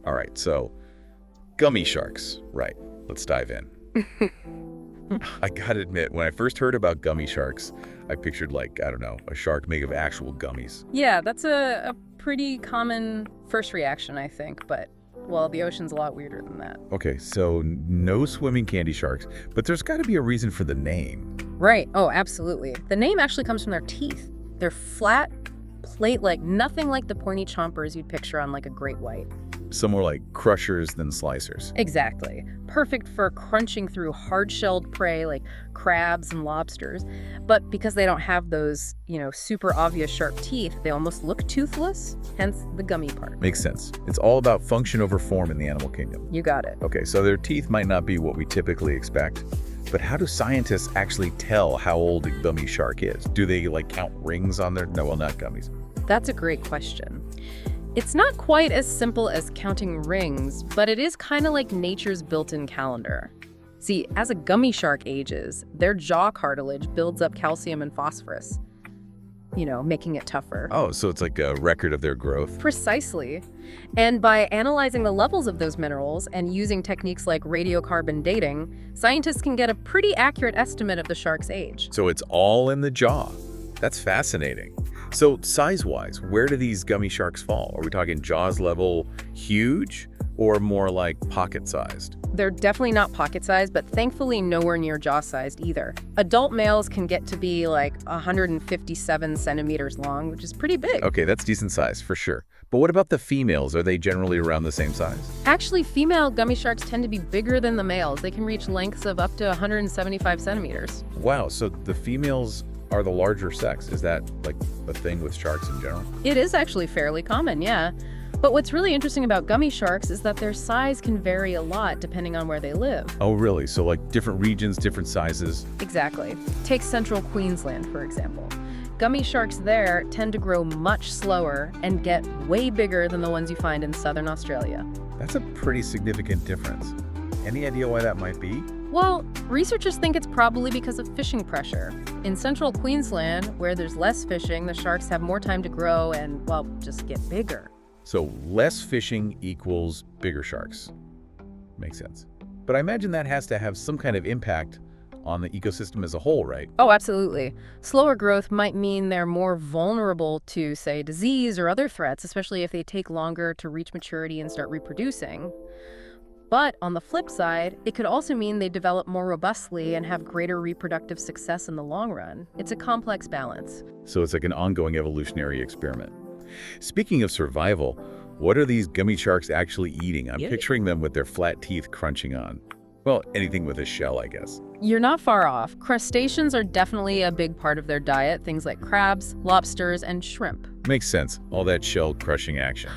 All right, so gummy sharks. Right, let's dive in. I gotta admit, when I first heard about gummy sharks, I pictured like, I don't know, a shark made of actual gummies. Yeah, that's a pretty common first reaction, I think, but, well, the ocean's a lot weirder than that. Okay, so no swimming candy sharks, but there's gotta be a reason for the name. Right. Oh, absolutely. The name actually comes from their teeth. They're flat, plate-like, nothing like the pointy chompers you'd picture on like a great white. Some more like crushers than slicers. Exactly. Perfect for crunching through hard-shelled prey like crabs and lobsters. But because they don't have those, super obvious sharp teeth, they almost look toothless, hence the gummy part. Makes sense. It's all about function over form in the animal kingdom. You got it. Okay, so their teeth might not be what we typically expect, but how do scientists actually tell how old a gummy shark is? Do they count rings on their, no, well, not gummies. That's a great question. It's not quite as simple as counting rings, but it is kind of like nature's built-in calendar. See, as a gummy shark ages, their jaw cartilage builds up calcium and phosphorus, making it tougher. Oh, so it's like a record of their growth. Precisely. And by analyzing the levels of those minerals and using techniques like radiocarbon dating, scientists can get a pretty accurate estimate of the shark's age. So it's all in the jaw. That's fascinating. So size-wise, where do these gummy sharks fall? Are we talking jaws level huge or more like pocket-sized? They're definitely not pocket-sized, but thankfully nowhere near jaw-sized either. Adult males can get to be like 157 centimeters long, which is pretty big. Okay, that's decent size for sure. But what about the females? Are they generally around the same size? Actually, female gummy sharks tend to be bigger than the males. They can reach lengths of up to 175 centimeters. Wow, so the females are the larger sex. Is that like a thing with sharks in general? It is actually fairly common, yeah. But what's really interesting about gummy sharks is that their size can vary a lot depending on where they live. Oh, really? So like different regions, different sizes? Exactly. Take central Queensland, for example. Gummy sharks there tend to grow much slower and get way bigger than the ones you find in southern Australia. That's a pretty significant difference. Any idea why that might be? Well, researchers think it's probably because of fishing pressure. In central Queensland, where there's less fishing, the sharks have more time to grow and, well, just get bigger. So less fishing equals bigger sharks. Makes sense. But I imagine that has to have some kind of impact on the ecosystem as a whole, right? Oh, absolutely. Slower growth might mean they're more vulnerable to, say, disease or other threats, especially if they take longer to reach maturity and start reproducing. But on the flip side, it could also mean they develop more robustly and have greater reproductive success in the long run. It's a complex balance. So it's like an ongoing evolutionary experiment. Speaking of survival, what are these gummy sharks actually eating? I'm picturing them with their flat teeth crunching on, well, anything with a shell, I guess. You're not far off. Crustaceans are definitely a big part of their diet, things like crabs, lobsters, and shrimp. Makes sense, all that shell-crushing action.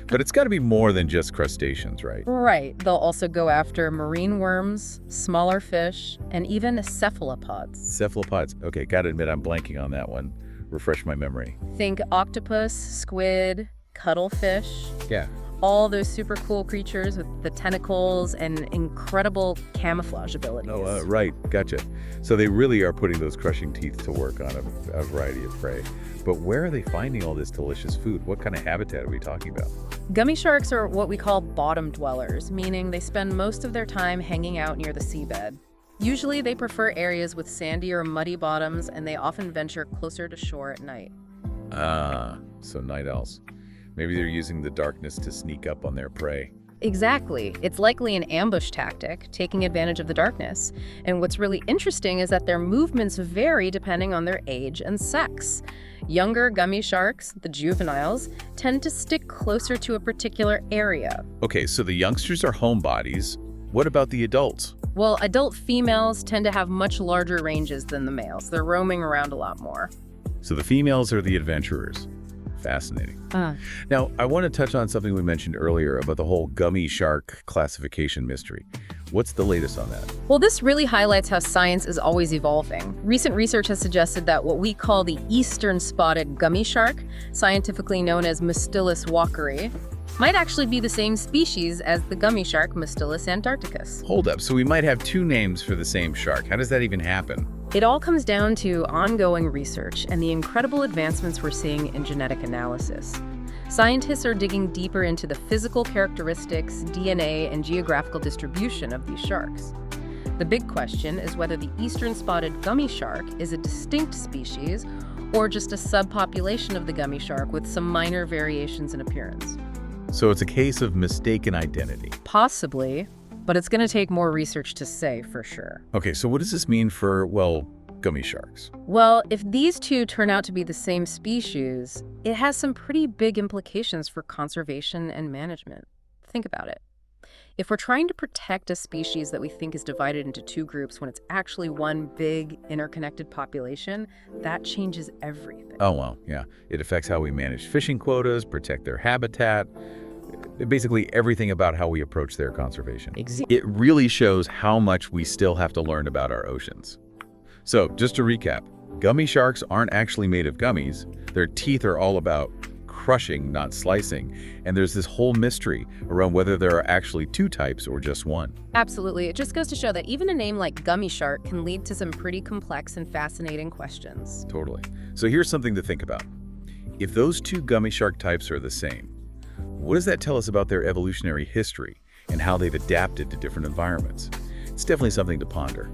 But it's got to be more than just crustaceans, right? Right. They'll also go after marine worms, smaller fish, and even cephalopods. Cephalopods. Okay, gotta admit I'm blanking on that one. Refresh my memory. Think octopus, squid, cuttlefish. Yeah. All those super cool creatures with the tentacles and incredible camouflage abilities. Oh, right. Gotcha. So they really are putting those crushing teeth to work on a variety of prey. But where are they finding all this delicious food? What kind of habitat are we talking about? Gummy sharks are what we call bottom dwellers, meaning they spend most of their time hanging out near the seabed. Usually they prefer areas with sandy or muddy bottoms, and they often venture closer to shore at night. Ah, so night owls. Maybe they're using the darkness to sneak up on their prey. Exactly. It's likely an ambush tactic, taking advantage of the darkness. And what's really interesting is that their movements vary depending on their age and sex. Younger gummy sharks, the juveniles, tend to stick closer to a particular area. Okay, so the youngsters are homebodies. What about the adults? Well, adult females tend to have much larger ranges than the males. They're roaming around a lot more. So the females are the adventurers. Fascinating. Now, I want to touch on something we mentioned earlier about the whole gummy shark classification mystery. What's the latest on that? Well, this really highlights how science is always evolving. Recent research has suggested that what we call the eastern spotted gummy shark, scientifically known as Mustillus walkeri, might actually be the same species as the gummy shark Mustillus antarcticus. Hold up, so we might have two names for the same shark. How does that even happen? It all comes down to ongoing research and the incredible advancements we're seeing in genetic analysis. Scientists are digging deeper into the physical characteristics, DNA, and geographical distribution of these sharks. The big question is whether the eastern spotted gummy shark is a distinct species or just a subpopulation of the gummy shark with some minor variations in appearance. So it's a case of mistaken identity. Possibly, but it's going to take more research to say for sure. Okay, so what does this mean for, well, gummy sharks? Well, if these two turn out to be the same species, it has some pretty big implications for conservation and management. Think about it. If we're trying to protect a species that we think is divided into two groups when it's actually one big interconnected population, that changes everything. Oh, well, yeah. It affects how we manage fishing quotas, protect their habitat, basically everything about how we approach their conservation. It really shows how much we still have to learn about our oceans. So, just to recap, gummy sharks aren't actually made of gummies. Their teeth are all about crushing, not slicing. And there's this whole mystery around whether there are actually two types or just one. Absolutely. It just goes to show that even a name like gummy shark can lead to some pretty complex and fascinating questions. Totally. So here's something to think about. If those two gummy shark types are the same, what does that tell us about their evolutionary history and how they've adapted to different environments? It's definitely something to ponder.